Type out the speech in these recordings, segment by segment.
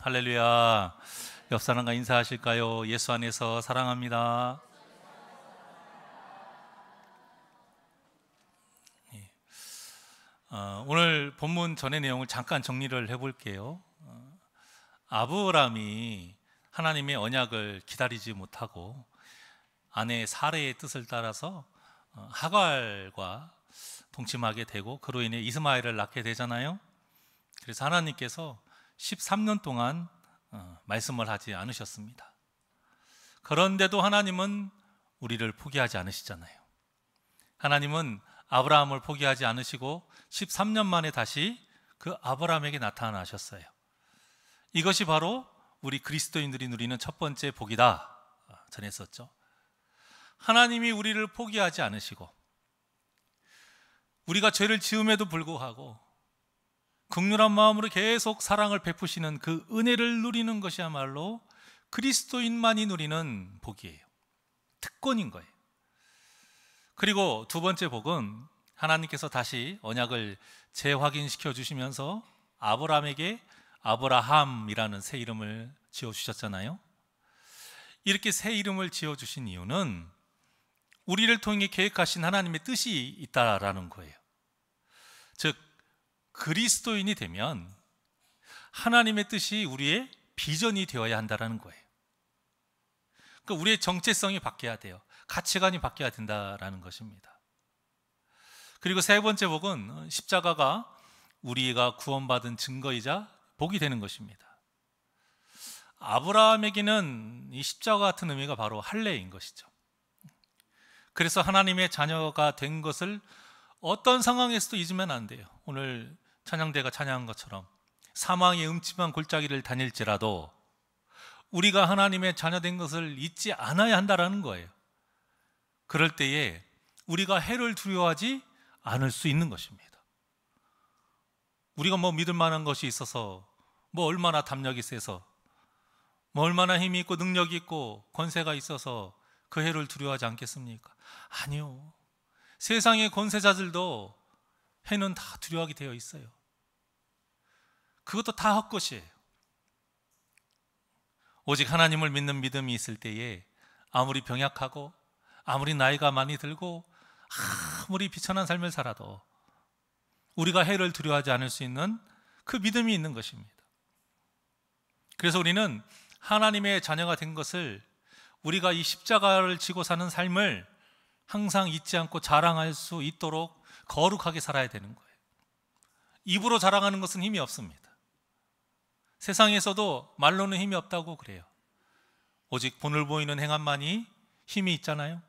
할렐루야. 옆 사람과 인사하실까요? 예수 안에서 사랑합니다. 오늘 본문 전의 내용을 잠깐 정리를 해볼게요. 아브라함이 하나님의 언약을 기다리지 못하고 아내 사레의 뜻을 따라서 하갈과 동침하게 되고 그로 인해 이스마엘을 낳게 되잖아요. 그래서 하나님께서 13년 동안 말씀을 하지 않으셨습니다. 그런데도 하나님은 우리를 포기하지 않으시잖아요. 하나님은 아브라함을 포기하지 않으시고 13년 만에 다시 그 아브라함에게 나타나셨어요. 이것이 바로 우리 그리스도인들이 누리는 첫 번째 복이다 전했었죠. 하나님이 우리를 포기하지 않으시고 우리가 죄를 지음에도 불구하고 긍휼한 마음으로 계속 사랑을 베푸시는 그 은혜를 누리는 것이야말로 그리스도인만이 누리는 복이에요. 특권인 거예요. 그리고 두 번째 복은 하나님께서 다시 언약을 재확인시켜 주시면서 아브라함에게 아브라함이라는 새 이름을 지어주셨잖아요. 이렇게 새 이름을 지어주신 이유는 우리를 통해 계획하신 하나님의 뜻이 있다라는 거예요. 즉 그리스도인이 되면 하나님의 뜻이 우리의 비전이 되어야 한다는 거예요. 그러니까 우리의 정체성이 바뀌어야 돼요. 가치관이 바뀌어야 된다는 것입니다. 그리고 세 번째 복은 십자가가 우리가 구원받은 증거이자 복이 되는 것입니다. 아브라함에게는 이 십자가 같은 의미가 바로 할례인 것이죠. 그래서 하나님의 자녀가 된 것을 어떤 상황에서도 잊으면 안 돼요. 오늘 찬양대가 찬양한 것처럼 사망의 음침한 골짜기를 다닐지라도 우리가 하나님의 자녀된 것을 잊지 않아야 한다는 거예요. 그럴 때에 우리가 해를 두려워하지 않을 수 있는 것입니다. 우리가 믿을 만한 것이 있어서 얼마나 담력이 세서 얼마나 힘이 있고 능력이 있고 권세가 있어서 그 해를 두려워하지 않겠습니까? 아니요. 세상의 권세자들도 해는 다 두려워하게 되어 있어요. 그것도 다 헛것이에요. 오직 하나님을 믿는 믿음이 있을 때에 아무리 병약하고 아무리 나이가 많이 들고 아무리 비천한 삶을 살아도 우리가 해를 두려워하지 않을 수 있는 그 믿음이 있는 것입니다. 그래서 우리는 하나님의 자녀가 된 것을 우리가 이 십자가를 지고 사는 삶을 항상 잊지 않고 자랑할 수 있도록 거룩하게 살아야 되는 거예요. 입으로 자랑하는 것은 힘이 없습니다. 세상에서도 말로는 힘이 없다고 그래요. 오직 본을 보이는 행함만이 힘이 있잖아요.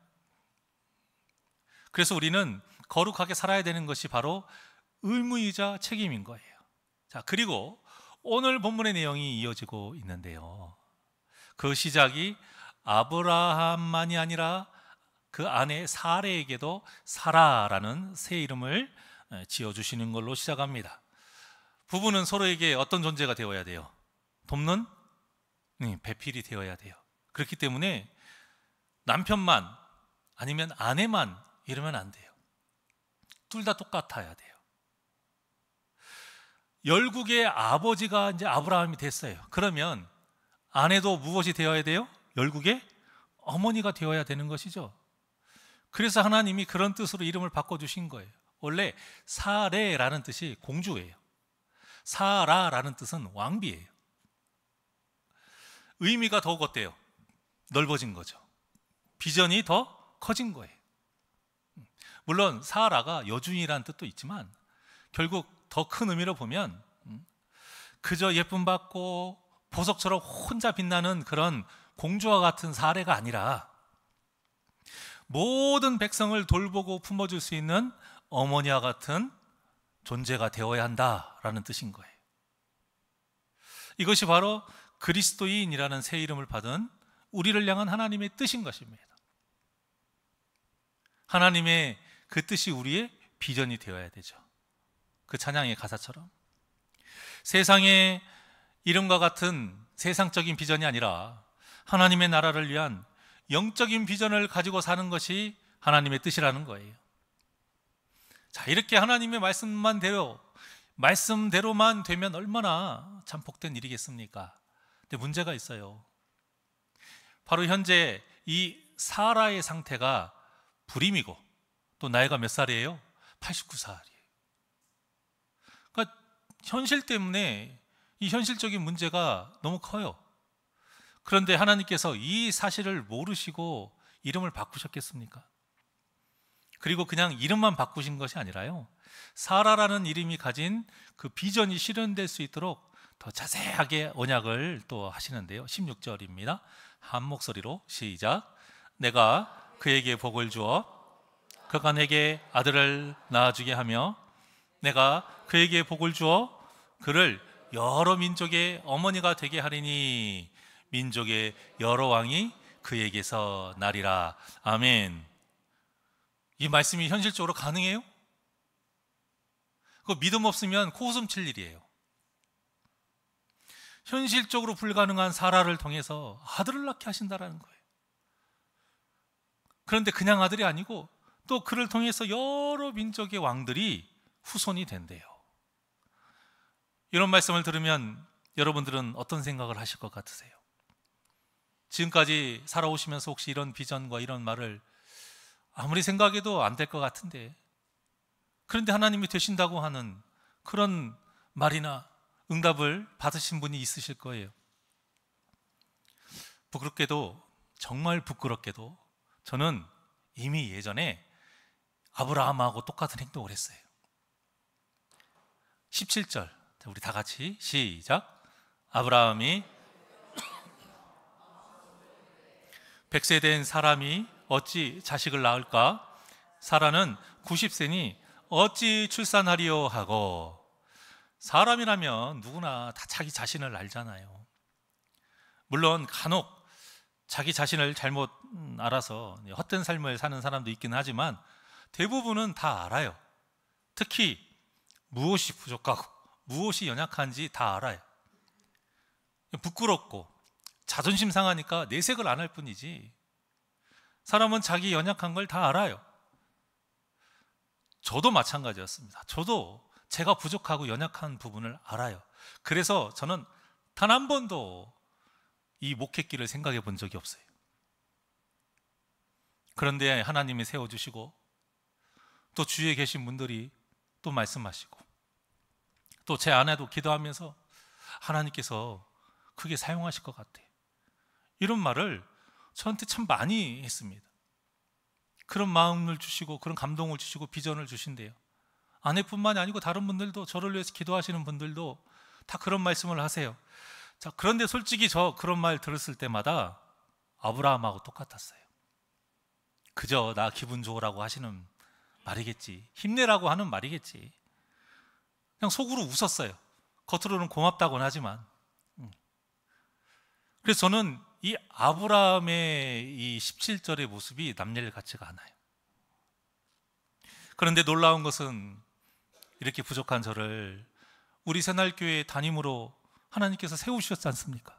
그래서 우리는 거룩하게 살아야 되는 것이 바로 의무이자 책임인 거예요. 자, 그리고 오늘 본문의 내용이 이어지고 있는데요. 그 시작이 아브라함만이 아니라 그 아내 사레에게도 사라라는 새 이름을 지어주시는 걸로 시작합니다. 부부는 서로에게 어떤 존재가 되어야 돼요? 돕는 배필이 되어야 돼요. 그렇기 때문에 남편만 아니면 아내만 이러면 안 돼요. 둘 다 똑같아야 돼요. 열국의 아버지가 이제 아브라함이 됐어요. 그러면 아내도 무엇이 되어야 돼요? 열국의 어머니가 되어야 되는 것이죠. 그래서 하나님이 그런 뜻으로 이름을 바꿔주신 거예요. 원래 사레라는 뜻이 공주예요. 사라라는 뜻은 왕비예요. 의미가 더욱 어때요? 넓어진 거죠. 비전이 더 커진 거예요. 물론 사라가 여주인이라는 뜻도 있지만 결국 더 큰 의미로 보면 그저 예쁨 받고 보석처럼 혼자 빛나는 그런 공주와 같은 사례가 아니라 모든 백성을 돌보고 품어줄 수 있는 어머니와 같은 존재가 되어야 한다라는 뜻인 거예요. 이것이 바로 그리스도인이라는 새 이름을 받은 우리를 향한 하나님의 뜻인 것입니다. 하나님의 그 뜻이 우리의 비전이 되어야 되죠. 그 찬양의 가사처럼 세상의 이름과 같은 세상적인 비전이 아니라 하나님의 나라를 위한 영적인 비전을 가지고 사는 것이 하나님의 뜻이라는 거예요. 자, 이렇게 하나님의 말씀대로만 되면 얼마나 참 복된 일이겠습니까? 근데 문제가 있어요. 바로 현재 이 사라의 상태가 불임이고, 또 나이가 몇 살이에요? 89살이에요. 그러니까 현실 때문에 이 현실적인 문제가 너무 커요. 그런데 하나님께서 이 사실을 모르시고 이름을 바꾸셨겠습니까? 그리고 그냥 이름만 바꾸신 것이 아니라요, 사라라는 이름이 가진 그 비전이 실현될 수 있도록 더 자세하게 언약을 또 하시는데요. 16절입니다. 한 목소리로 시작. 내가 그에게 복을 주어 그가 내게 아들을 낳아주게 하며 내가 그에게 복을 주어 그를 여러 민족의 어머니가 되게 하리니 민족의 여러 왕이 그에게서 나리라. 아멘. 이 말씀이 현실적으로 가능해요? 그거 믿음 없으면 코웃음 칠 일이에요. 현실적으로 불가능한 사라를 통해서 아들을 낳게 하신다라는 거예요. 그런데 그냥 아들이 아니고 또 그를 통해서 여러 민족의 왕들이 후손이 된대요. 이런 말씀을 들으면 여러분들은 어떤 생각을 하실 것 같으세요? 지금까지 살아오시면서 혹시 이런 비전과 이런 말을 아무리 생각해도 안 될 것 같은데, 그런데 하나님이 되신다고 하는 그런 말이나 응답을 받으신 분이 있으실 거예요. 부끄럽게도, 정말 부끄럽게도 저는 이미 예전에 아브라함하고 똑같은 행동을 했어요. 17절 우리 다 같이 시작. 아브라함이 100세 된 사람이 어찌 자식을 낳을까? 사라는 90세니 어찌 출산하리요 하고. 사람이라면 누구나 다 자기 자신을 알잖아요. 물론 간혹 자기 자신을 잘못 알아서 헛된 삶을 사는 사람도 있긴 하지만 대부분은 다 알아요. 특히 무엇이 부족하고 무엇이 연약한지 다 알아요. 부끄럽고 자존심 상하니까 내색을 안 할 뿐이지 사람은 자기 연약한 걸 다 알아요. 저도 마찬가지였습니다. 저도 제가 부족하고 연약한 부분을 알아요. 그래서 저는 단 한 번도 이 목회길을 생각해 본 적이 없어요. 그런데 하나님이 세워주시고 또 주위에 계신 분들이 또 말씀하시고 또 제 아내도 기도하면서 하나님께서 크게 사용하실 것 같아, 이런 말을 저한테 참 많이 했습니다. 그런 마음을 주시고 그런 감동을 주시고 비전을 주신대요. 아내뿐만이 아니고 다른 분들도, 저를 위해서 기도하시는 분들도 다 그런 말씀을 하세요. 자, 그런데 솔직히 저 그런 말 들었을 때마다 아브라함하고 똑같았어요. 그저 나 기분 좋으라고 하시는 말이겠지, 힘내라고 하는 말이겠지. 그냥 속으로 웃었어요. 겉으로는 고맙다고는 하지만. 그래서 저는 이 아브라함의 이 17절의 모습이 남일 같지가 않아요. 그런데 놀라운 것은 이렇게 부족한 저를 우리 새날교회 담임으로 하나님께서 세우셨지 않습니까?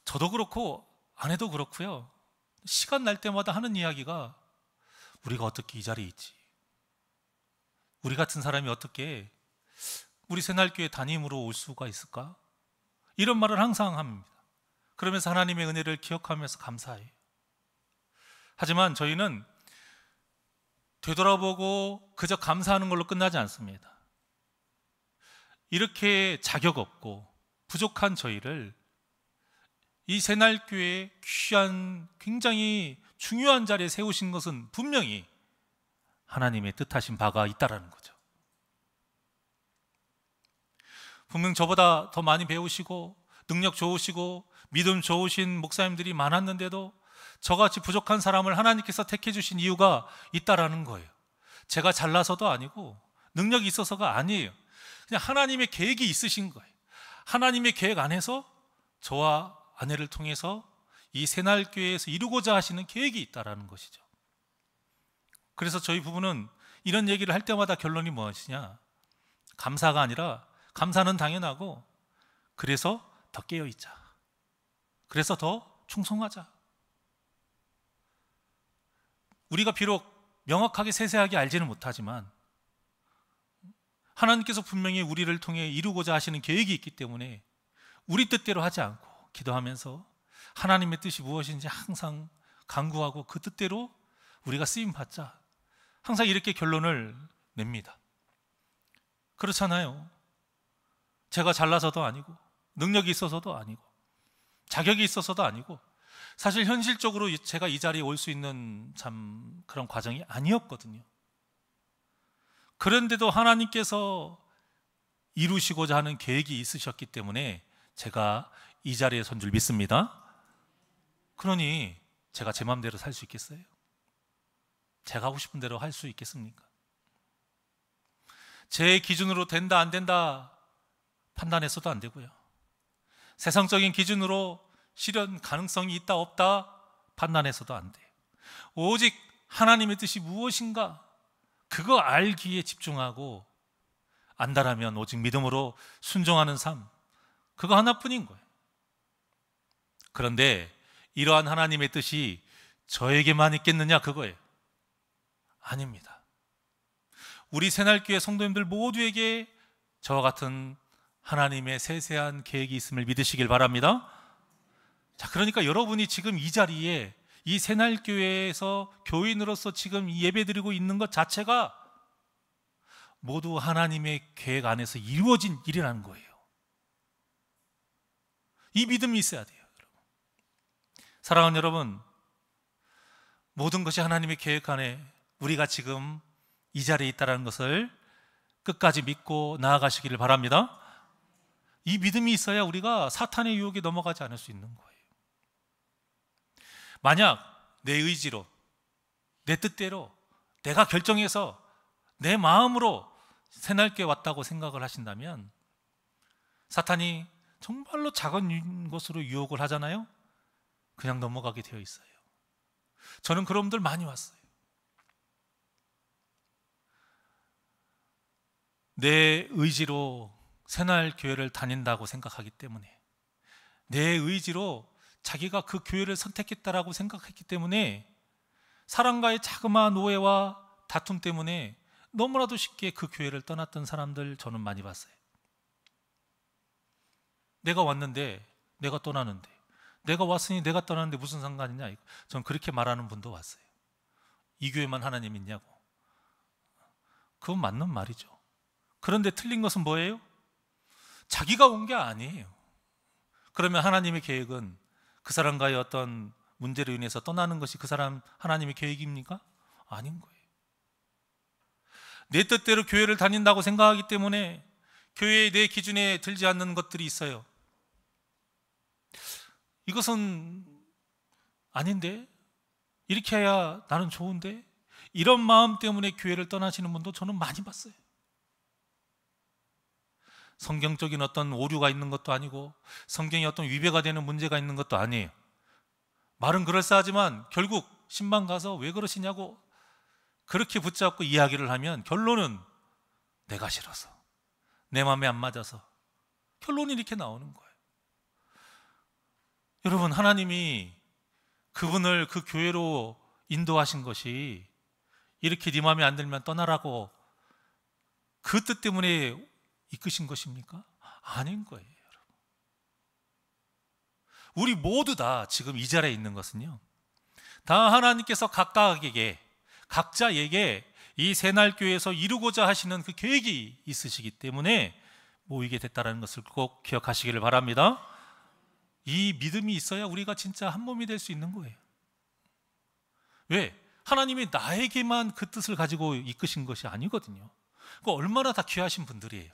저도 그렇고 아내도 그렇고요, 시간 날 때마다 하는 이야기가 우리가 어떻게 이 자리에 있지? 우리 같은 사람이 어떻게 우리 새날교회 담임으로 올 수가 있을까? 이런 말을 항상 합니다. 그러면서 하나님의 은혜를 기억하면서 감사해요. 하지만 저희는 되돌아보고 그저 감사하는 걸로 끝나지 않습니다. 이렇게 자격 없고 부족한 저희를 이 새날교회의 귀한, 굉장히 중요한 자리에 세우신 것은 분명히 하나님의 뜻하신 바가 있다라는 거죠. 분명 저보다 더 많이 배우시고 능력 좋으시고 믿음 좋으신 목사님들이 많았는데도 저같이 부족한 사람을 하나님께서 택해 주신 이유가 있다라는 거예요. 제가 잘나서도 아니고 능력이 있어서가 아니에요. 그냥 하나님의 계획이 있으신 거예요. 하나님의 계획 안에서 저와 아내를 통해서 이 새날교회에서 이루고자 하시는 계획이 있다라는 것이죠. 그래서 저희 부부는 이런 얘기를 할 때마다 결론이 무엇이냐? 감사가 아니라, 감사는 당연하고 그래서 더 깨어있자, 그래서 더 충성하자. 우리가 비록 명확하게 세세하게 알지는 못하지만 하나님께서 분명히 우리를 통해 이루고자 하시는 계획이 있기 때문에 우리 뜻대로 하지 않고 기도하면서 하나님의 뜻이 무엇인지 항상 간구하고 그 뜻대로 우리가 쓰임 받자, 항상 이렇게 결론을 냅니다. 그렇잖아요. 제가 잘나서도 아니고 능력이 있어서도 아니고 자격이 있어서도 아니고 사실 현실적으로 제가 이 자리에 올 수 있는 참 그런 과정이 아니었거든요. 그런데도 하나님께서 이루시고자 하는 계획이 있으셨기 때문에 제가 이 자리에 선 줄 믿습니다. 그러니 제가 제 마음대로 살 수 있겠어요? 제가 하고 싶은 대로 할 수 있겠습니까? 제 기준으로 된다 안 된다 판단해서도 안 되고요, 세상적인 기준으로 실현 가능성이 있다 없다 판단해서도 안 돼요. 오직 하나님의 뜻이 무엇인가 그거 알기에 집중하고 안다라면 오직 믿음으로 순종하는 삶, 그거 하나뿐인 거예요. 그런데 이러한 하나님의 뜻이 저에게만 있겠느냐 그거예요. 아닙니다. 우리 새날교회 성도님들 모두에게 저와 같은 하나님의 세세한 계획이 있음을 믿으시길 바랍니다. 자, 그러니까 여러분이 지금 이 자리에 이 새날교회에서 교인으로서 지금 예배드리고 있는 것 자체가 모두 하나님의 계획 안에서 이루어진 일이라는 거예요. 이 믿음이 있어야 돼요. 사랑하는 여러분, 모든 것이 하나님의 계획 안에 우리가 지금 이 자리에 있다는 것을 끝까지 믿고 나아가시기를 바랍니다. 이 믿음이 있어야 우리가 사탄의 유혹에 넘어가지 않을 수 있는 거예요. 만약 내 의지로, 내 뜻대로, 내가 결정해서 내 마음으로 새날교회 왔다고 생각을 하신다면 사탄이 정말로 작은 것으로 유혹을 하잖아요. 그냥 넘어가게 되어 있어요. 저는 그런 분들 많이 왔어요. 내 의지로 새날교회를 다닌다고 생각하기 때문에, 내 의지로 자기가 그 교회를 선택했다라고 생각했기 때문에 사람과의 자그마한 오해와 다툼 때문에 너무나도 쉽게 그 교회를 떠났던 사람들 저는 많이 봤어요. 내가 왔는데 내가 떠나는데, 내가 왔으니 내가 떠나는데 무슨 상관이냐, 저는 그렇게 말하는 분도 왔어요. 이 교회만 하나님 있냐고. 그건 맞는 말이죠. 그런데 틀린 것은 뭐예요? 자기가 온 게 아니에요. 그러면 하나님의 계획은 그 사람과의 어떤 문제로 인해서 떠나는 것이 그 사람 하나님의 계획입니까? 아닌 거예요. 내 뜻대로 교회를 다닌다고 생각하기 때문에 교회의 내 기준에 들지 않는 것들이 있어요. 이것은 아닌데, 이렇게 해야 나는 좋은데, 이런 마음 때문에 교회를 떠나시는 분도 저는 많이 봤어요. 성경적인 어떤 오류가 있는 것도 아니고 성경이 어떤 위배가 되는 문제가 있는 것도 아니에요. 말은 그럴싸하지만 결국 신방 가서 왜 그러시냐고 그렇게 붙잡고 이야기를 하면 결론은 내가 싫어서, 내 마음에 안 맞아서, 결론이 이렇게 나오는 거예요. 여러분, 하나님이 그분을 그 교회로 인도하신 것이 이렇게 네 마음에 안 들면 떠나라고 그 뜻 때문에 이끄신 것입니까? 아닌 거예요, 여러분. 우리 모두 다 지금 이 자리에 있는 것은요, 다 하나님께서 각자에게 이 새날교회에서 이루고자 하시는 그 계획이 있으시기 때문에 모이게 됐다는 것을 꼭 기억하시기를 바랍니다. 이 믿음이 있어야 우리가 진짜 한 몸이 될 수 있는 거예요. 왜? 하나님이 나에게만 그 뜻을 가지고 이끄신 것이 아니거든요. 그 얼마나 다 귀하신 분들이에요.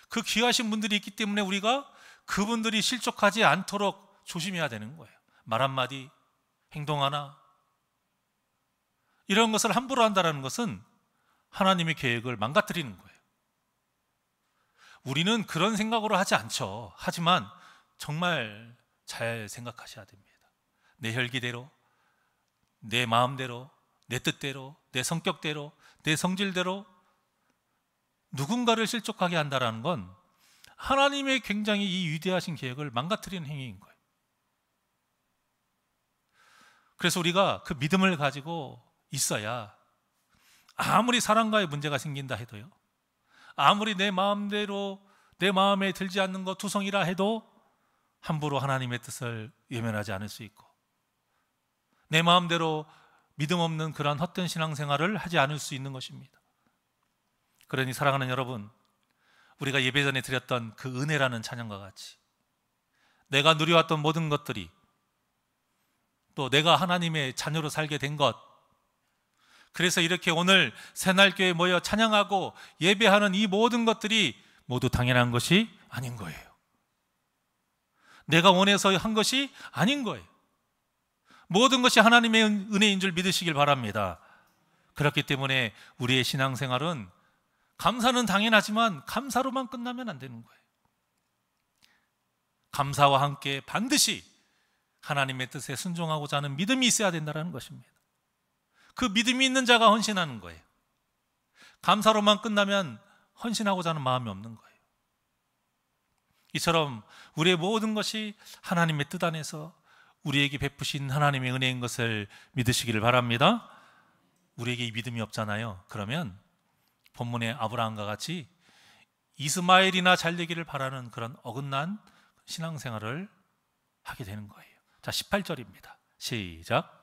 그 귀하신 분들이 있기 때문에 우리가 그분들이 실족하지 않도록 조심해야 되는 거예요. 말 한마디, 행동 하나, 이런 것을 함부로 한다는 것은 하나님의 계획을 망가뜨리는 거예요. 우리는 그런 생각으로 하지 않죠. 하지만 정말 잘 생각하셔야 됩니다. 내 혈기대로, 내 마음대로, 내 뜻대로, 내 성격대로, 내 성질대로 누군가를 실족하게 한다는 건 하나님의 굉장히 이 위대하신 계획을 망가뜨리는 행위인 거예요. 그래서 우리가 그 믿음을 가지고 있어야 아무리 사람과의 문제가 생긴다 해도요, 아무리 내 마음대로 내 마음에 들지 않는 것 투성이라 해도 함부로 하나님의 뜻을 외면하지 않을 수 있고, 내 마음대로 믿음 없는 그러한 헛된 신앙생활을 하지 않을 수 있는 것입니다. 그러니 사랑하는 여러분, 우리가 예배 전에 드렸던 그 은혜라는 찬양과 같이 내가 누려왔던 모든 것들이, 또 내가 하나님의 자녀로 살게 된 것, 그래서 이렇게 오늘 새날교회에 모여 찬양하고 예배하는 이 모든 것들이 모두 당연한 것이 아닌 거예요. 내가 원해서 한 것이 아닌 거예요. 모든 것이 하나님의 은혜인 줄 믿으시길 바랍니다. 그렇기 때문에 우리의 신앙생활은 감사는 당연하지만 감사로만 끝나면 안 되는 거예요. 감사와 함께 반드시 하나님의 뜻에 순종하고자 하는 믿음이 있어야 된다는 것입니다. 그 믿음이 있는 자가 헌신하는 거예요. 감사로만 끝나면 헌신하고자 하는 마음이 없는 거예요. 이처럼 우리의 모든 것이 하나님의 뜻 안에서 우리에게 베푸신 하나님의 은혜인 것을 믿으시기를 바랍니다. 우리에게 이 믿음이 없잖아요. 그러면 본문의 아브라함과 같이 이스마엘이나 잘 되기를 바라는 그런 어긋난 신앙생활을 하게 되는 거예요. 자, 18절입니다. 시작.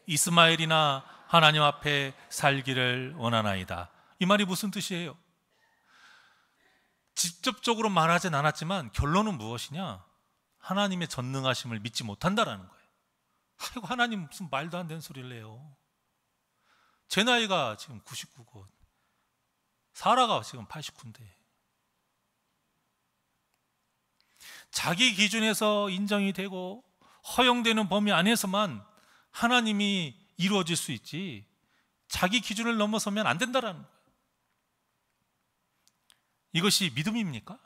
이스마엘이나 하나님 앞에 살기를 원하나이다. 이 말이 무슨 뜻이에요? 직접적으로 말하진 않았지만 결론은 무엇이냐? 하나님의 전능하심을 믿지 못한다라는 거예요. 아이고, 하나님 무슨 말도 안 되는 소리를 해요. 제 나이가 지금 99고 사라가 지금 89인데 자기 기준에서 인정이 되고 허용되는 범위 안에서만 하나님이 이루어질 수 있지, 자기 기준을 넘어서면 안 된다라는 거예요. 이것이 믿음입니까?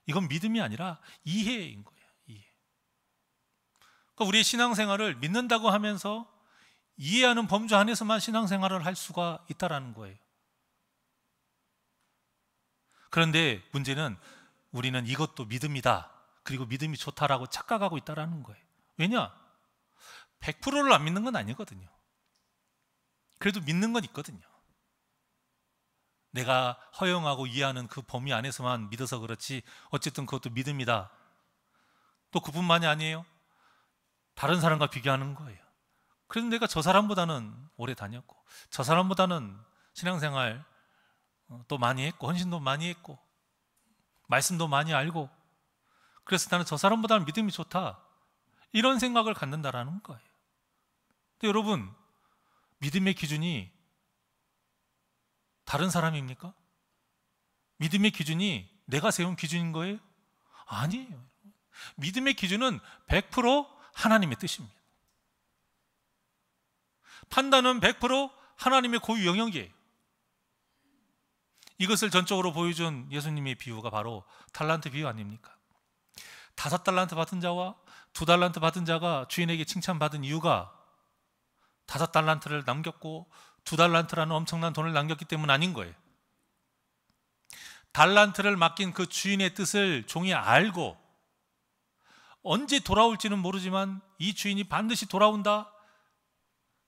이건 믿음이 아니라 이해인 거예요. 이해. 그러니까 우리의 신앙생활을 믿는다고 하면서 이해하는 범주 안에서만 신앙생활을 할 수가 있다라는 거예요. 그런데 문제는 우리는 이것도 믿음이다, 그리고 믿음이 좋다라고 착각하고 있다라는 거예요. 왜냐? 100%를 안 믿는 건 아니거든요. 그래도 믿는 건 있거든요. 내가 허용하고 이해하는 그 범위 안에서만 믿어서 그렇지 어쨌든 그것도 믿음이다. 또 그뿐만이 아니에요. 다른 사람과 비교하는 거예요. 그래서 내가 저 사람보다는 오래 다녔고, 저 사람보다는 신앙생활 또 많이 했고, 헌신도 많이 했고, 말씀도 많이 알고, 그래서 나는 저 사람보다는 믿음이 좋다, 이런 생각을 갖는다라는 거예요. 근데 여러분, 믿음의 기준이 다른 사람입니까? 믿음의 기준이 내가 세운 기준인 거예요? 아니에요. 믿음의 기준은 100% 하나님의 뜻입니다. 판단은 100% 하나님의 고유 영역이에요. 이것을 전적으로 보여준 예수님의 비유가 바로 달란트 비유 아닙니까? 5달란트 받은 자와 2달란트 받은 자가 주인에게 칭찬받은 이유가 5달란트를 남겼고 2달란트라는 엄청난 돈을 남겼기 때문 아닌 거예요. 달란트를 맡긴 그 주인의 뜻을 종이 알고 언제 돌아올지는 모르지만 이 주인이 반드시 돌아온다,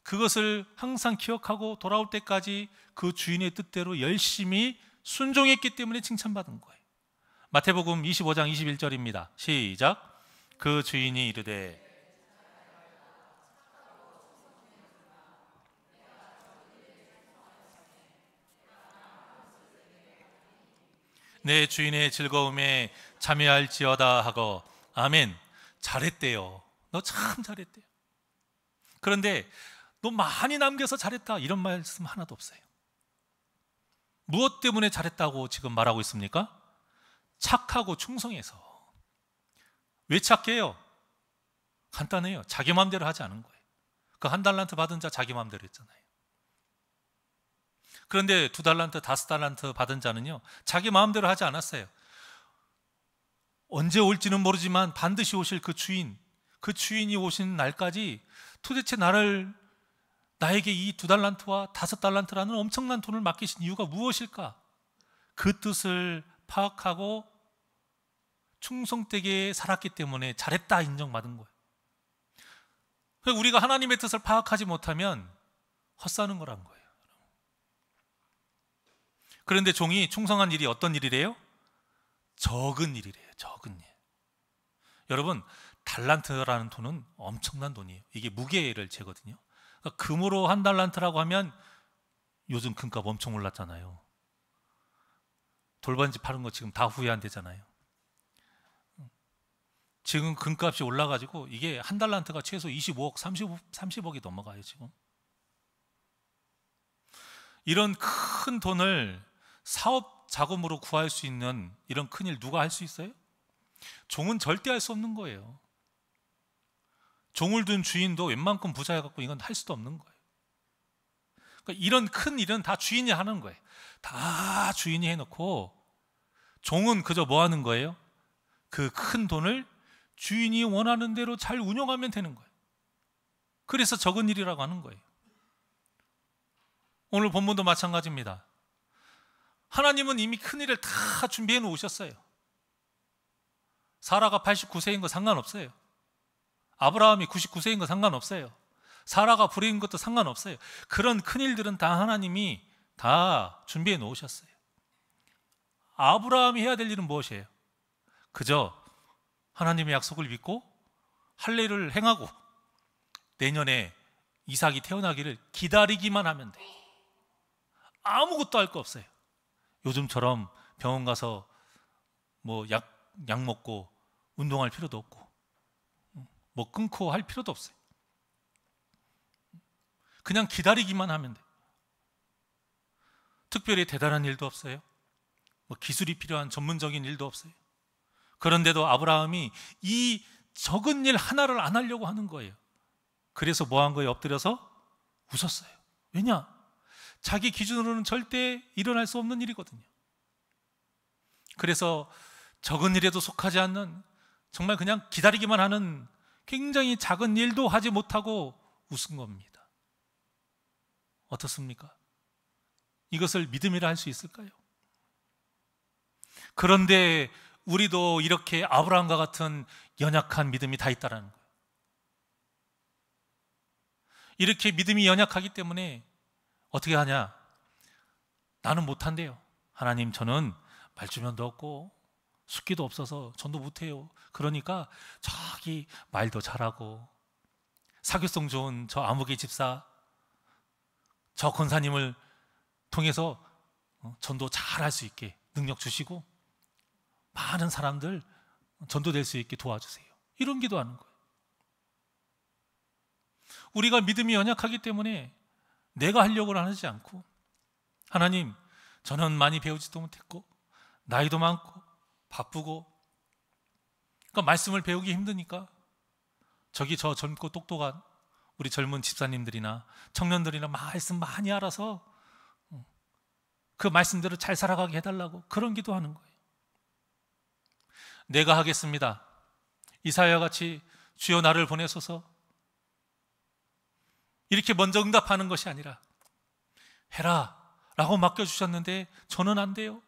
그것을 항상 기억하고 돌아올 때까지 그 주인의 뜻대로 열심히 순종했기 때문에 칭찬받은 거예요. 마태복음 25장 21절입니다. 시작. 그 주인이 이르되 내 주인의 즐거움에 참여할지어다 하고. 아멘. 잘했대요. 너 참 잘했대요. 그런데 너 많이 남겨서 잘했다, 이런 말씀 하나도 없어요. 무엇 때문에 잘했다고 지금 말하고 있습니까? 착하고 충성해서. 왜 착해요? 간단해요. 자기 마음대로 하지 않은 거예요. 그 1달란트 받은 자 자기 마음대로 했잖아요. 그런데 2달란트, 5달란트 받은 자는요, 자기 마음대로 하지 않았어요. 언제 올지는 모르지만 반드시 오실 그 주인, 그 주인이 오신 날까지 도대체 나에게 이 2달란트와 5달란트라는 엄청난 돈을 맡기신 이유가 무엇일까? 그 뜻을 파악하고 충성되게 살았기 때문에 잘했다 인정받은 거예요. 우리가 하나님의 뜻을 파악하지 못하면 헛사는 거란 거예요. 그런데 종이 충성한 일이 어떤 일이래요? 적은 일이래요. 적은 일. 여러분, 달란트라는 돈은 엄청난 돈이에요. 이게 무게를 재거든요. 그러니까 금으로 한 달란트라고 하면 요즘 금값 엄청 올랐잖아요. 돌반지 파는 거 지금 다 후회한대잖아요. 지금 금값이 올라가지고 이게 한 달란트가 최소 25억, 30억이 넘어가요 지금. 이런 큰 돈을 사업 자금으로 구할 수 있는 이런 큰일 누가 할 수 있어요? 종은 절대 할 수 없는 거예요. 종을 둔 주인도 웬만큼 부자여갖고 이건 할 수도 없는 거예요. 그러니까 이런 큰 일은 다 주인이 하는 거예요. 다 주인이 해놓고 종은 그저 뭐 하는 거예요? 그 큰 돈을 주인이 원하는 대로 잘 운용하면 되는 거예요. 그래서 적은 일이라고 하는 거예요. 오늘 본문도 마찬가지입니다. 하나님은 이미 큰 일을 다 준비해 놓으셨어요. 사라가 89세인 거 상관없어요. 아브라함이 99세인 거 상관없어요. 사라가 불임인 것도 상관없어요. 그런 큰 일들은 다 하나님이 다 준비해 놓으셨어요. 아브라함이 해야 될 일은 무엇이에요? 그저 하나님의 약속을 믿고 할례를 행하고 내년에 이삭이 태어나기를 기다리기만 하면 돼. 아무것도 할 거 없어요. 요즘처럼 병원 가서 뭐 약 먹고 운동할 필요도 없고 뭐 끊고 할 필요도 없어요. 그냥 기다리기만 하면 돼. 특별히 대단한 일도 없어요. 뭐 기술이 필요한 전문적인 일도 없어요. 그런데도 아브라함이 이 적은 일 하나를 안 하려고 하는 거예요. 그래서 뭐 한 거예요? 엎드려서 웃었어요. 왜냐? 자기 기준으로는 절대 일어날 수 없는 일이거든요. 그래서 적은 일에도 속하지 않는 정말 그냥 기다리기만 하는 굉장히 작은 일도 하지 못하고 웃은 겁니다. 어떻습니까? 이것을 믿음이라 할 수 있을까요? 그런데 우리도 이렇게 아브라함과 같은 연약한 믿음이 다 있다라는 거예요. 이렇게 믿음이 연약하기 때문에 어떻게 하냐? 나는 못한대요. 하나님, 저는 말주변도 없고 숫기도 없어서 전도 못해요. 그러니까 저기 말도 잘하고 사교성 좋은 저 아무개 집사, 저 권사님을 통해서 전도 잘 할 수 있게 능력 주시고 많은 사람들 전도될 수 있게 도와주세요. 이런 기도하는 거예요. 우리가 믿음이 연약하기 때문에 내가 하려고 하지 않고, 하나님, 저는 많이 배우지도 못했고 나이도 많고 바쁘고, 그러니까 말씀을 배우기 힘드니까 저기 저 젊고 똑똑한 우리 젊은 집사님들이나 청년들이나 말씀 많이 알아서 그 말씀대로 잘 살아가게 해달라고 그런 기도하는 거예요. 내가 하겠습니다. 이사야와 같이 주여 나를 보내소서 이렇게 먼저 응답하는 것이 아니라 해라 라고 맡겨주셨는데 저는 안 돼요.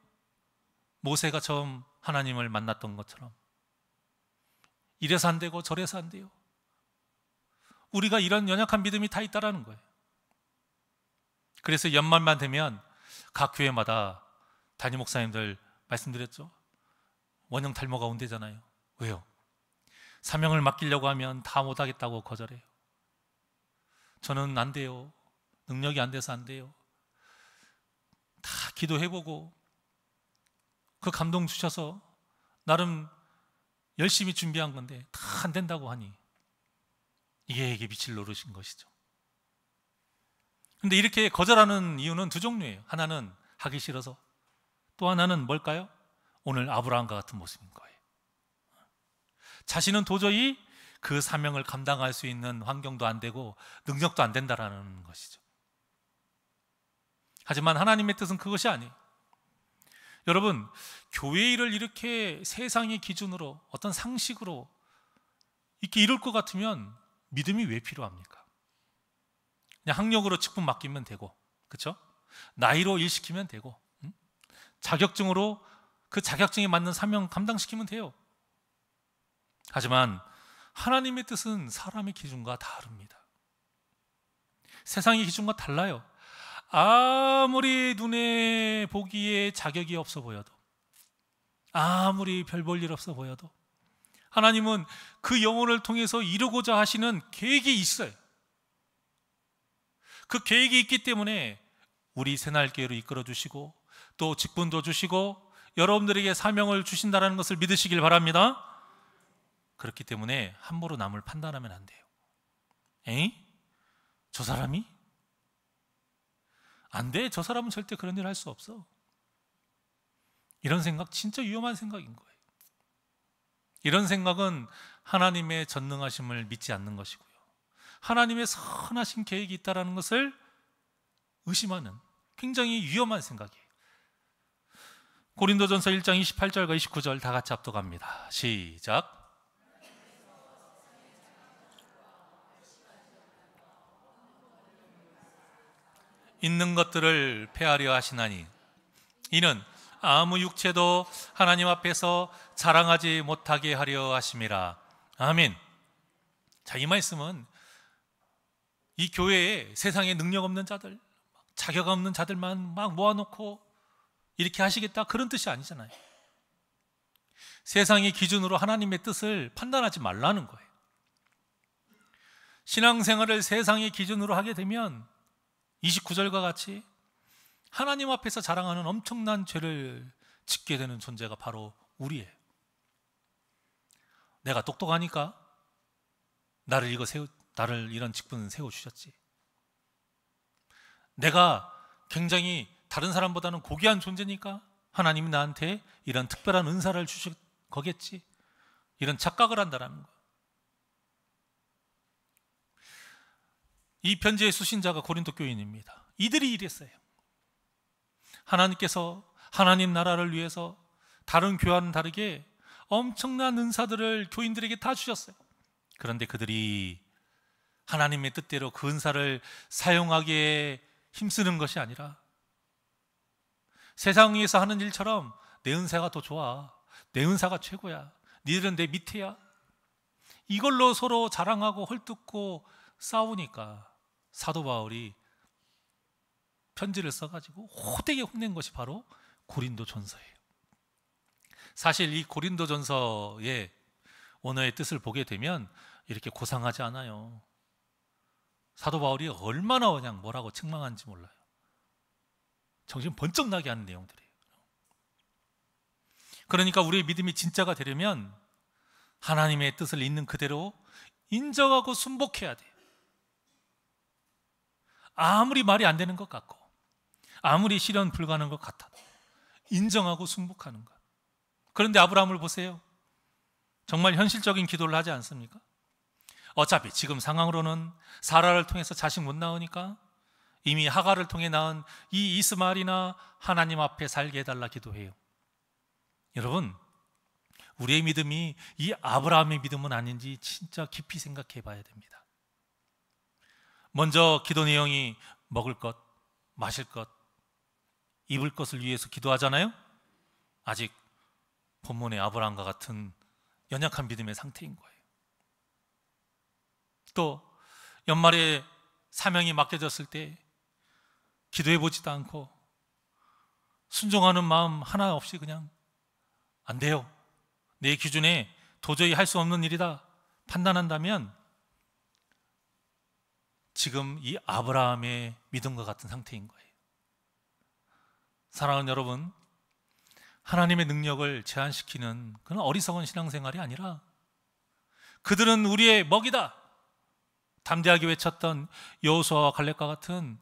모세가 처음 하나님을 만났던 것처럼 이래서 안 되고 저래서 안 돼요. 우리가 이런 연약한 믿음이 다 있다라는 거예요. 그래서 연말만 되면 각 교회마다 담임 목사님들 말씀드렸죠. 원형 탈모가 온대잖아요. 왜요? 사명을 맡기려고 하면 다 못하겠다고 거절해요. 저는 안 돼요. 능력이 안 돼서 안 돼요. 다 기도해보고 그 감동 주셔서 나름 열심히 준비한 건데 다 안 된다고 하니 이게 미칠 노릇인 것이죠. 근데 이렇게 거절하는 이유는 두 종류예요. 하나는 하기 싫어서, 또 하나는 뭘까요? 오늘 아브라함과 같은 모습인 거예요. 자신은 도저히 그 사명을 감당할 수 있는 환경도 안 되고 능력도 안 된다라는 것이죠. 하지만 하나님의 뜻은 그것이 아니에요. 여러분, 교회 일을 이렇게 세상의 기준으로 어떤 상식으로 이렇게 이룰 것 같으면 믿음이 왜 필요합니까? 그냥 학력으로 직분 맡기면 되고, 그렇죠? 나이로 일 시키면 되고, 자격증으로 그 자격증에 맞는 사명 감당시키면 돼요. 하지만 하나님의 뜻은 사람의 기준과 다릅니다. 세상의 기준과 달라요. 아무리 눈에 보기에 자격이 없어 보여도, 아무리 별 볼 일 없어 보여도 하나님은 그 영혼을 통해서 이루고자 하시는 계획이 있어요. 그 계획이 있기 때문에 우리 새날교회로 이끌어 주시고 또 직분도 주시고 여러분들에게 사명을 주신다는 것을 믿으시길 바랍니다. 그렇기 때문에 함부로 남을 판단하면 안 돼요. 에이? 저 사람이? 안 돼. 저 사람은 절대 그런 일 할 수 없어. 이런 생각 진짜 위험한 생각인 거예요. 이런 생각은 하나님의 전능하심을 믿지 않는 것이고요, 하나님의 선하신 계획이 있다는 것을 의심하는 굉장히 위험한 생각이에요. 고린도전서 1장 28절과 29절 다 같이 합독합니다. 시작. 있는 것들을 폐하려 하시나니 이는 아무 육체도 하나님 앞에서 자랑하지 못하게 하려 하심이라. 아멘. 자, 이 말씀은 이 교회에 세상에 능력 없는 자들, 자격 없는 자들만 막 모아놓고 이렇게 하시겠다, 그런 뜻이 아니잖아요. 세상의 기준으로 하나님의 뜻을 판단하지 말라는 거예요. 신앙생활을 세상의 기준으로 하게 되면 29절과 같이 하나님 앞에서 자랑하는 엄청난 죄를 짓게 되는 존재가 바로 우리예요. 내가 똑똑하니까 나를 이런 직분 세워주셨지. 내가 굉장히 다른 사람보다는 고귀한 존재니까 하나님이 나한테 이런 특별한 은사를 주실 거겠지. 이런 착각을 한다는 거예요. 이 편지의 수신자가 고린도 교인입니다. 이들이 이랬어요. 하나님께서 하나님 나라를 위해서 다른 교회와는 다르게 엄청난 은사들을 교인들에게 다 주셨어요. 그런데 그들이 하나님의 뜻대로 그 은사를 사용하기에 힘쓰는 것이 아니라 세상에서 하는 일처럼 내 은사가 더 좋아, 내 은사가 최고야, 니들은 내 밑에야, 이걸로 서로 자랑하고 헐뜯고 싸우니까 사도 바울이 편지를 써가지고 호되게 혼낸 것이 바로 고린도전서예요. 사실 이 고린도전서의 원어의 뜻을 보게 되면 이렇게 고상하지 않아요. 사도 바울이 얼마나 그냥 뭐라고 책망한지 몰라요. 정신 번쩍 나게 하는 내용들이에요. 그러니까 우리의 믿음이 진짜가 되려면 하나님의 뜻을 있는 그대로 인정하고 순복해야 돼요. 아무리 말이 안 되는 것 같고 아무리 실현 불가능한 것 같아도 인정하고 순복하는 것. 그런데 아브라함을 보세요. 정말 현실적인 기도를 하지 않습니까? 어차피 지금 상황으로는 사라를 통해서 자식 못 낳으니까 이미 하가를 통해 낳은 이 이스마엘이나 하나님 앞에 살게 해달라 기도해요. 여러분, 우리의 믿음이 이 아브라함의 믿음은 아닌지 진짜 깊이 생각해 봐야 됩니다. 먼저 기도 내용이 먹을 것, 마실 것, 입을 것을 위해서 기도하잖아요. 아직 본문의 아브라함과 같은 연약한 믿음의 상태인 거예요. 또 연말에 사명이 맡겨졌을 때 기도해 보지도 않고 순종하는 마음 하나 없이 그냥 안 돼요, 내 기준에 도저히 할 수 없는 일이다 판단한다면 지금 이 아브라함의 믿음과 같은 상태인 거예요. 사랑하는 여러분, 하나님의 능력을 제한시키는 그런 어리석은 신앙생활이 아니라 그들은 우리의 먹이다 담대하게 외쳤던 여호수아와 갈렙과 같은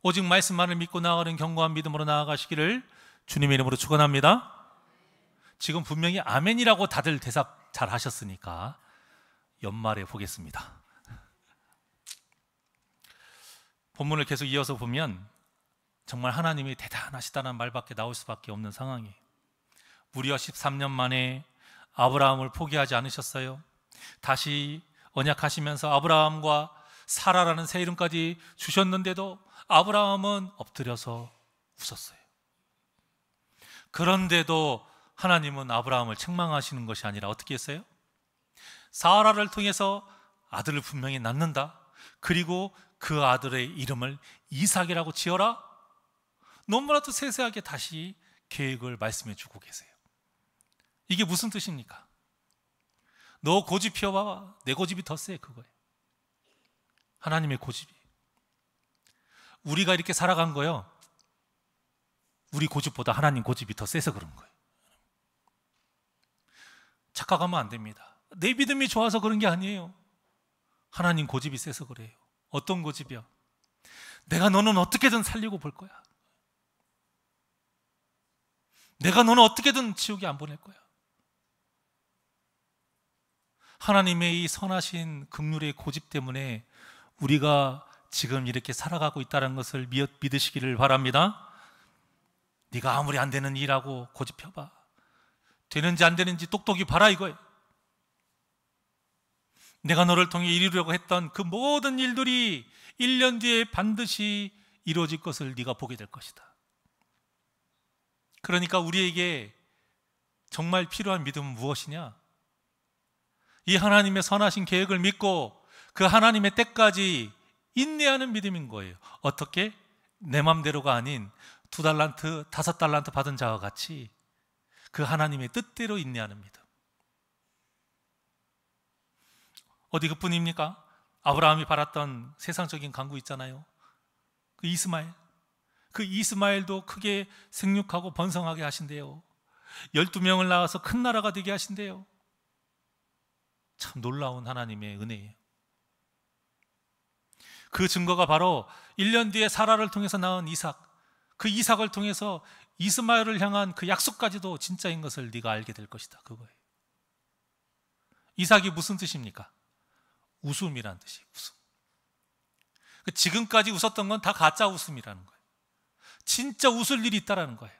오직 말씀만을 믿고 나아가는 견고한 믿음으로 나아가시기를 주님의 이름으로 축원합니다. 지금 분명히 아멘이라고 다들 대답 잘 하셨으니까 연말에 보겠습니다. 본문을 계속 이어서 보면 정말 하나님이 대단하시다는 말밖에 나올 수밖에 없는 상황이에요. 무려 13년 만에 아브라함을 포기하지 않으셨어요. 다시 언약하시면서 아브라함과 사라라는 새 이름까지 주셨는데도 아브라함은 엎드려서 웃었어요. 그런데도 하나님은 아브라함을 책망하시는 것이 아니라 어떻게 했어요? 사라를 통해서 아들을 분명히 낳는다, 그리고 그 아들의 이름을 이삭이라고 지어라, 너무나도 세세하게 다시 계획을 말씀해 주고 계세요. 이게 무슨 뜻입니까? 너 고집 피워봐. 내 고집이 더 세. 그거예요. 하나님의 고집이. 우리가 이렇게 살아간 거요, 우리 고집보다 하나님 고집이 더 세서 그런 거예요. 착각하면 안 됩니다. 내 믿음이 좋아서 그런 게 아니에요. 하나님 고집이 세서 그래요. 어떤 고집이요? 내가 너는 어떻게든 살리고 볼 거야. 내가 너는 어떻게든 지옥에 안 보낼 거야. 하나님의 이 선하신 긍휼의 고집 때문에 우리가 지금 이렇게 살아가고 있다는 것을 믿으시기를 바랍니다. 네가 아무리 안 되는 일하고 고집 펴봐. 되는지 안 되는지 똑똑히 봐라 이거예요. 내가 너를 통해 이루려고 했던 그 모든 일들이 1년 뒤에 반드시 이루어질 것을 네가 보게 될 것이다. 그러니까 우리에게 정말 필요한 믿음은 무엇이냐? 이 하나님의 선하신 계획을 믿고 그 하나님의 때까지 인내하는 믿음인 거예요. 어떻게? 내 맘대로가 아닌 2달란트, 5달란트 받은 자와 같이 그 하나님의 뜻대로 인내하는 믿음. 어디 그뿐입니까? 아브라함이 바랐던 세상적인 강구 있잖아요. 그 이스마엘. 그 이스마엘도 크게 생육하고 번성하게 하신대요. 12명을 낳아서 큰 나라가 되게 하신대요. 참 놀라운 하나님의 은혜예요. 그 증거가 바로 1년 뒤에 사라를 통해서 낳은 이삭, 그 이삭을 통해서 이스마엘을 향한 그 약속까지도 진짜인 것을 네가 알게 될 것이다. 그거예요. 이삭이 무슨 뜻입니까? 웃음이라는 뜻이에요. 웃음. 지금까지 웃었던 건 다 가짜 웃음이라는 거예요. 진짜 웃을 일이 있다라는 거예요.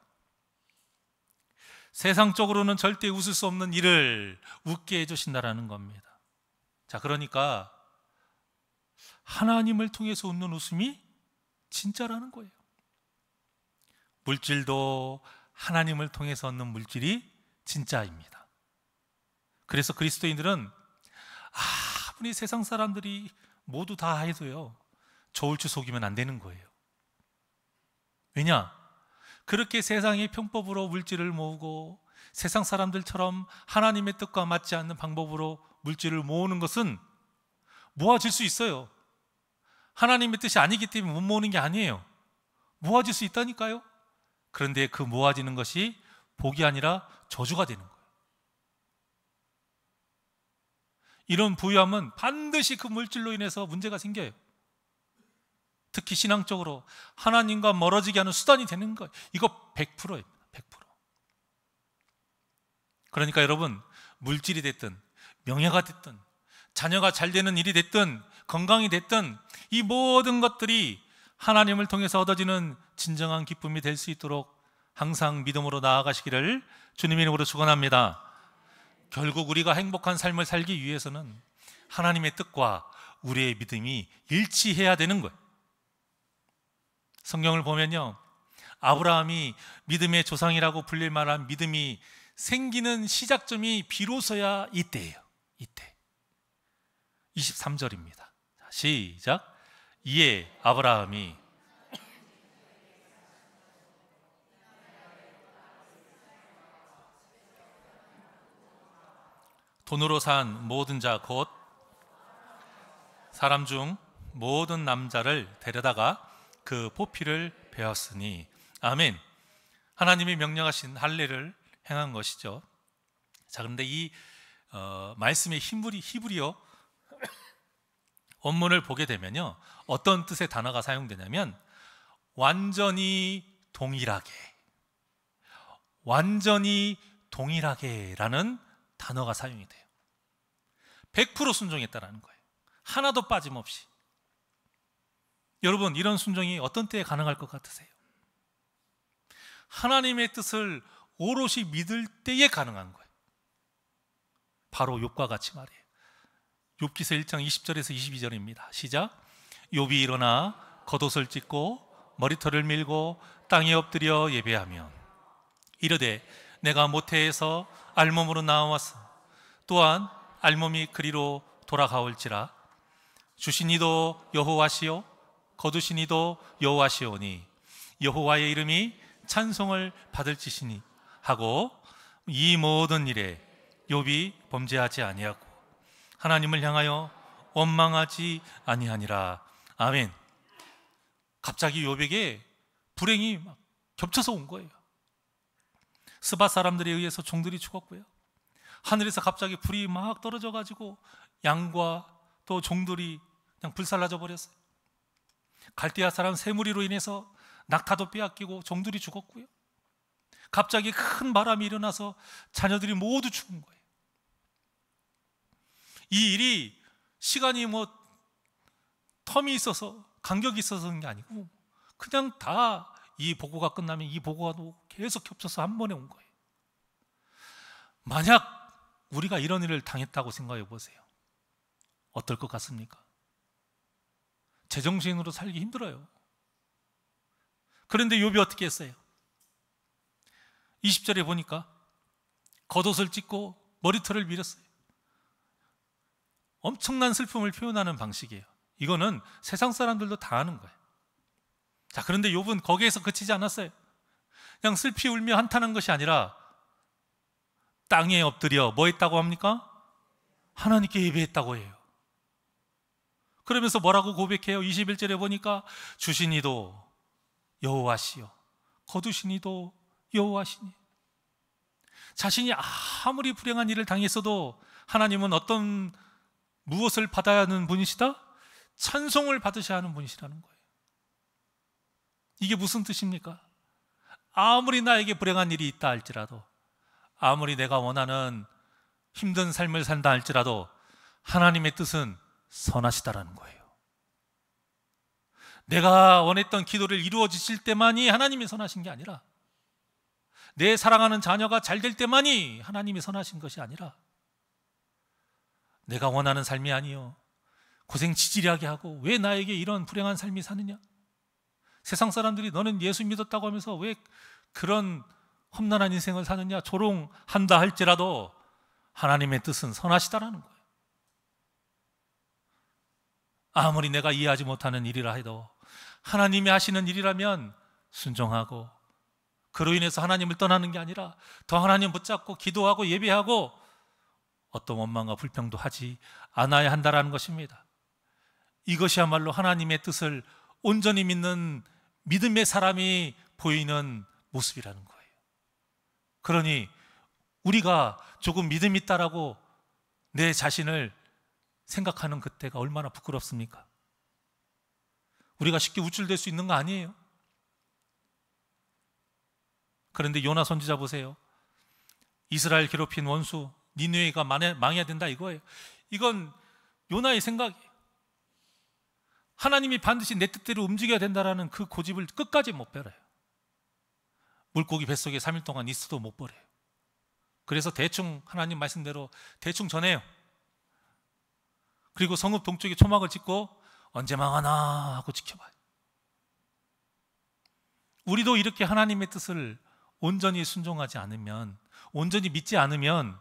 세상적으로는 절대 웃을 수 없는 일을 웃게 해주신다라는 겁니다. 자, 그러니까 하나님을 통해서 웃는 웃음이 진짜라는 거예요. 물질도 하나님을 통해서 얻는 물질이 진짜입니다. 그래서 그리스도인들은 아무리 세상 사람들이 모두 다 해도요, 저울추 속이면 안 되는 거예요. 왜냐? 그렇게 세상의 편법으로 물질을 모으고 세상 사람들처럼 하나님의 뜻과 맞지 않는 방법으로 물질을 모으는 것은 모아질 수 있어요. 하나님의 뜻이 아니기 때문에 못 모으는 게 아니에요. 모아질 수 있다니까요. 그런데 그 모아지는 것이 복이 아니라 저주가 되는 거예요. 이런 부유함은 반드시 그 물질로 인해서 문제가 생겨요. 특히 신앙적으로 하나님과 멀어지게 하는 수단이 되는 거예요. 이거 100%입니다. 100%. 그러니까 여러분, 물질이 됐든 명예가 됐든 자녀가 잘 되는 일이 됐든 건강이 됐든 이 모든 것들이 하나님을 통해서 얻어지는 진정한 기쁨이 될 수 있도록 항상 믿음으로 나아가시기를 주님의 이름으로 축원합니다. 결국 우리가 행복한 삶을 살기 위해서는 하나님의 뜻과 우리의 믿음이 일치해야 되는 거예요. 성경을 보면요, 아브라함이 믿음의 조상이라고 불릴 만한 믿음이 생기는 시작점이 비로소야 이때예요. 이때 23절입니다. 시작. 이에 아브라함이 돈으로 산 모든 자 곧 사람 중 모든 남자를 데려다가 그 포피를 베었으니. 아멘. 하나님이 명령하신 할례를 행한 것이죠. 자, 그런데 이 말씀의 히브리어 원문을 보게 되면요, 어떤 뜻의 단어가 사용되냐면 완전히 동일하게, 완전히 동일하게라는 단어가 사용이 돼요. 100% 순종했다라는 거예요. 하나도 빠짐없이. 여러분, 이런 순종이 어떤 때에 가능할 것 같으세요? 하나님의 뜻을 오롯이 믿을 때에 가능한 거예요. 바로 욥과 같이 말이에요. 욥기서 1장 20절에서 22절입니다. 시작. 욥이 일어나 겉옷을 찢고 머리털을 밀고 땅에 엎드려 예배하며 이르되 내가 모태에서 알몸으로 나왔어. 또한 알몸이 그리로 돌아가올지라. 주신 이도 여호와시요 거두신 이도 여호와시오니 여호와의 이름이 찬송을 받을지시니 하고 이 모든 일에 욥이 범죄하지 아니하고 하나님을 향하여 원망하지 아니하니라. 아멘. 갑자기 욥에게 불행이 막 겹쳐서 온 거예요. 스바 사람들에 의해서 종들이 죽었고요, 하늘에서 갑자기 불이 막 떨어져 가지고 양과 또 종들이 그냥 불살라져 버렸어요. 갈대아 사람 세무리로 인해서 낙타도 빼앗기고 종들이 죽었고요, 갑자기 큰 바람이 일어나서 자녀들이 모두 죽은 거예요. 이 일이 시간이 텀이 있어서 간격이 있어서 그런 게 아니고 그냥 다 이 보고가 끝나면 이 보고가 계속 겹쳐서 한 번에 온 거예요. 만약 우리가 이런 일을 당했다고 생각해 보세요. 어떨 것 같습니까? 제정신으로 살기 힘들어요. 그런데 욥이 어떻게 했어요? 20절에 보니까 겉옷을 찢고 머리털을 밀었어요. 엄청난 슬픔을 표현하는 방식이에요. 이거는 세상 사람들도 다 하는 거예요. 자, 그런데 욥은 거기에서 그치지 않았어요. 그냥 슬피 울며 한탄한 것이 아니라 땅에 엎드려 뭐 했다고 합니까? 하나님께 예배했다고 해요. 그러면서 뭐라고 고백해요? 21절에 보니까 주신 이도 여호와시요 거두신 이도 여호와시니. 자신이 아무리 불행한 일을 당했어도 하나님은 무엇을 받아야 하는 분이시다? 찬송을 받으셔야 하는 분이시라는 거예요. 이게 무슨 뜻입니까? 아무리 나에게 불행한 일이 있다 할지라도, 아무리 내가 원하는 힘든 삶을 산다 할지라도 하나님의 뜻은 선하시다라는 거예요. 내가 원했던 기도를 이루어지실 때만이 하나님이 선하신 게 아니라, 내 사랑하는 자녀가 잘 될 때만이 하나님이 선하신 것이 아니라, 내가 원하는 삶이 아니요 고생 지질하게 하고 왜 나에게 이런 불행한 삶이 사느냐, 세상 사람들이 너는 예수 믿었다고 하면서 왜 그런 험난한 인생을 사느냐 조롱한다 할지라도 하나님의 뜻은 선하시다라는 거예요. 아무리 내가 이해하지 못하는 일이라 해도 하나님이 하시는 일이라면 순종하고, 그로 인해서 하나님을 떠나는 게 아니라 더 하나님 붙잡고 기도하고 예배하고 어떤 원망과 불평도 하지 않아야 한다라는 것입니다. 이것이야말로 하나님의 뜻을 온전히 믿는 믿음의 사람이 보이는 모습이라는 거예요. 그러니 우리가 조금 믿음 있다라고 내 자신을 생각하는 그때가 얼마나 부끄럽습니까? 우리가 쉽게 우쭐댈 수 있는 거 아니에요. 그런데 요나 선지자 보세요. 이스라엘 괴롭힌 원수 니느웨가 망해야 된다 이거예요. 이건 요나의 생각이에요. 하나님이 반드시 내 뜻대로 움직여야 된다라는 그 고집을 끝까지 못 버려요. 물고기 뱃속에 3일 동안 있어도 못 버려요. 그래서 대충 하나님 말씀대로 대충 전해요. 그리고 성읍 동쪽에 초막을 짓고 언제 망하나 하고 지켜봐요. 우리도 이렇게 하나님의 뜻을 온전히 순종하지 않으면, 온전히 믿지 않으면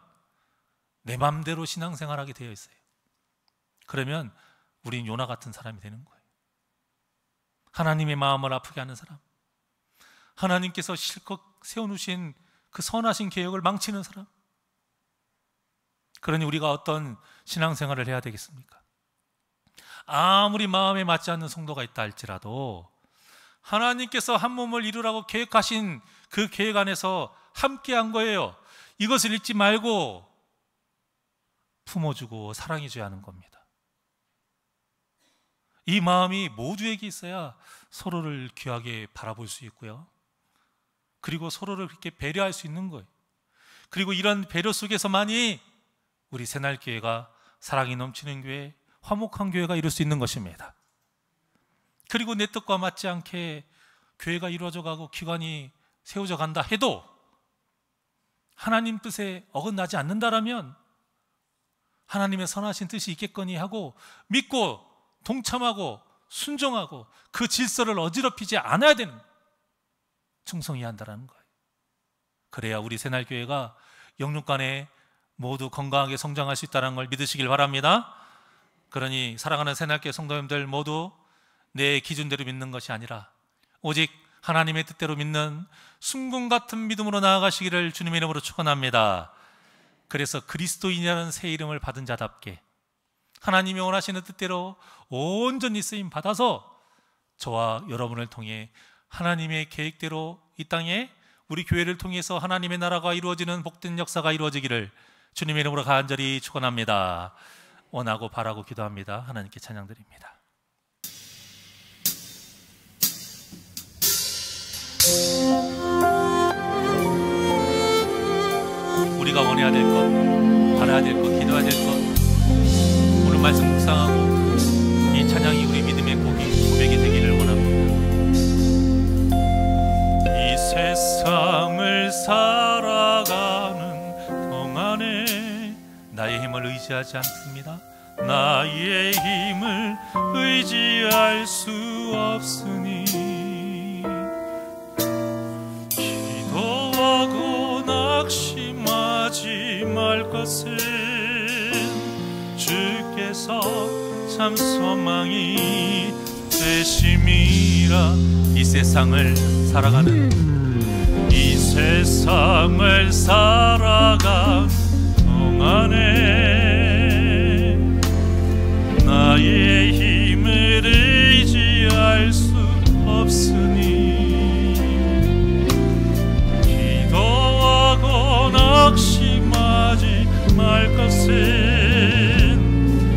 내 마음대로 신앙생활하게 되어 있어요. 그러면 우린 요나 같은 사람이 되는 거예요. 하나님의 마음을 아프게 하는 사람, 하나님께서 실컷 세워놓으신 그 선하신 계획을 망치는 사람. 그러니 우리가 어떤 신앙생활을 해야 되겠습니까? 아무리 마음에 맞지 않는 성도가 있다 할지라도 하나님께서 한 몸을 이루라고 계획하신 그 계획 안에서 함께한 거예요. 이것을 잊지 말고 품어주고 사랑해줘야 하는 겁니다. 이 마음이 모두에게 있어야 서로를 귀하게 바라볼 수 있고요, 그리고 서로를 그렇게 배려할 수 있는 거예요. 그리고 이런 배려 속에서만이 우리 새날교회가 사랑이 넘치는 교회, 화목한 교회가 이룰 수 있는 것입니다. 그리고 내 뜻과 맞지 않게 교회가 이루어져 가고 기관이 세워져 간다 해도 하나님 뜻에 어긋나지 않는다라면 하나님의 선하신 뜻이 있겠거니 하고 믿고 동참하고 순종하고 그 질서를 어지럽히지 않아야 되는 거예요. 충성해야 한다는 거예요. 그래야 우리 새날교회가 영육간에 모두 건강하게 성장할 수 있다는 걸 믿으시길 바랍니다. 그러니 사랑하는 새날교회 성도님들 모두 내 기준대로 믿는 것이 아니라 오직 하나님의 뜻대로 믿는 순금 같은 믿음으로 나아가시기를 주님의 이름으로 축원합니다. 그래서 그리스도인이라는 새 이름을 받은 자답게 하나님이 원하시는 뜻대로 온전히 쓰임 받아서 저와 여러분을 통해 하나님의 계획대로 이 땅에 우리 교회를 통해서 하나님의 나라가 이루어지는 복된 역사가 이루어지기를 주님의 이름으로 간절히 축원합니다. 원하고 바라고 기도합니다. 하나님께 찬양드립니다. 우리가 원해야 될 것, 바라야 될 것, 기도해야 될 것, 오늘 말씀 묵상하고 이 찬양이 우리 믿음의 고백이 되기를 원합니다. 이 세상을 살아가는 동안에 나의 힘을 의지하지 않습니다. 나의 힘을 의지할 수 없으니 기도하고 낙심하지 말 것은 주께서 참 소망이 되심이라. 이 세상을 살아가는 동안에 나의 힘을 의지할 수 없으니 기도하고 낙심하지 말 것은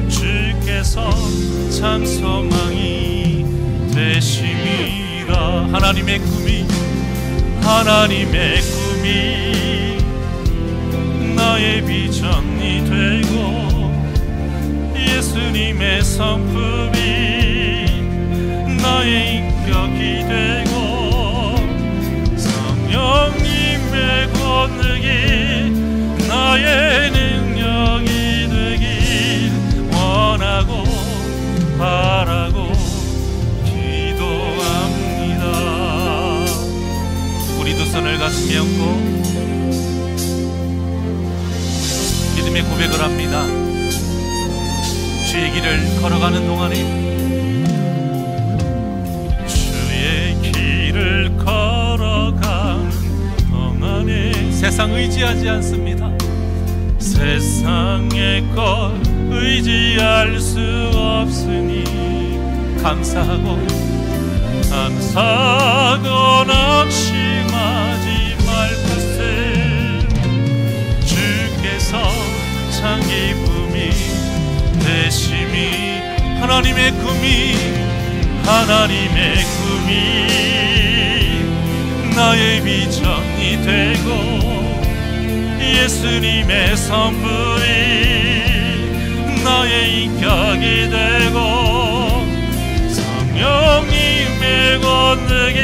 주께서 참 소망이 되심이라. 하나님의 꿈이 나의 비전이 되고 예수님의 성품이 나의 인격이 되고 성령님의 권능이 나의 능력이 되길 원하고 바라고 기도합니다. 우리 두 손을 가슴에 얹고 믿음의 고백을 합니다. 주의 길을 걸어가는 동안에 세상 의지하지 않습니다. 세상의 것 의지할 수 없으니 감사하고 낙심하지 말 것은 주께서 참 기쁨이 되심이. 하나님의 꿈이 나의 비전이 되고 예수님의 성품이 나의 인격이 되고 성령님의 권능이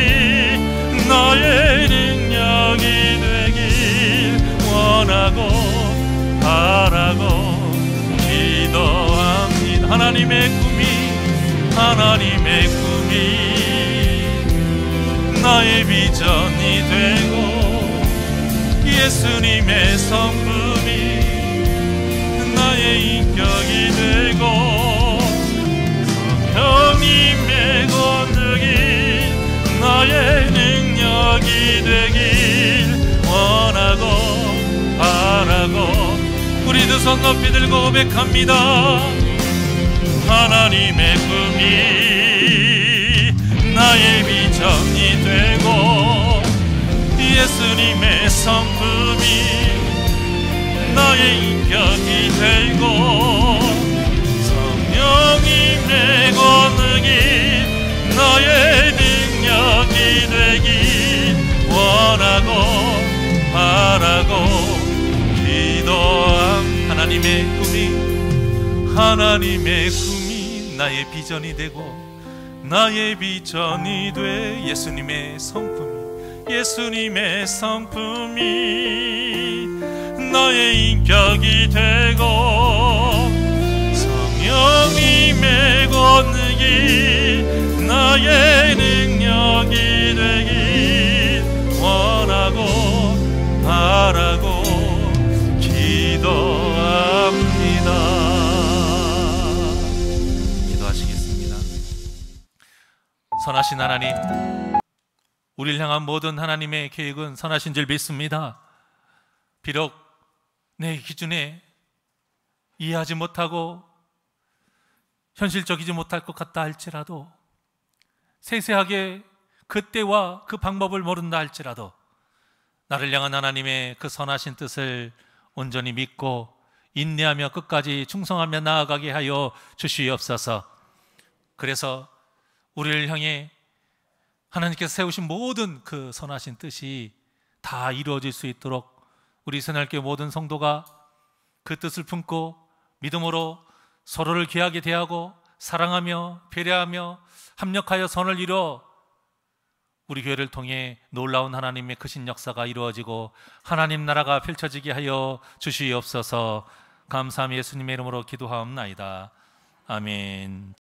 나의 능력이 되길 원하고 바라고 기도합니다. 하나님의 꿈이 나의 비전이 되고 예수님의 성품이 나의 인격이 되고 성령님의 권능이 나의 능력이 되길 원하고 바라고. 우리 두 손 높이 들고 고백합니다. 하나님의 꿈이 나의 비전이 되고 예수님의 성품이 나의 인격이 되고 성령님의 권능이 나의 능력이 되길 원하고 바라고 기도함. 하나님의 꿈이 나의 비전이 되고 나의 비전이 돼 예수님의 성품이 나의 인격이 되고 성령님의 권능이 나의 능력이 되길 원하고 바라고 기도합니다. 기도하시겠습니다. 선하신 하나님, 우리를 향한 모든 하나님의 계획은 선하신 줄 믿습니다. 비록 내 기준에 이해하지 못하고 현실적이지 못할 것 같다 할지라도, 세세하게 그 때와 그 방법을 모른다 할지라도 나를 향한 하나님의 그 선하신 뜻을 온전히 믿고 인내하며 끝까지 충성하며 나아가게 하여 주시옵소서. 그래서 우리를 향해 하나님께서 세우신 모든 그 선하신 뜻이 다 이루어질 수 있도록 우리 새날교회 모든 성도가 그 뜻을 품고 믿음으로 서로를 귀하게 대하고 사랑하며 배려하며 합력하여 선을 이루어 우리 교회를 통해 놀라운 하나님의 크신 역사가 이루어지고 하나님 나라가 펼쳐지게 하여 주시옵소서. 감사함 예수님의 이름으로 기도하옵나이다. 아멘.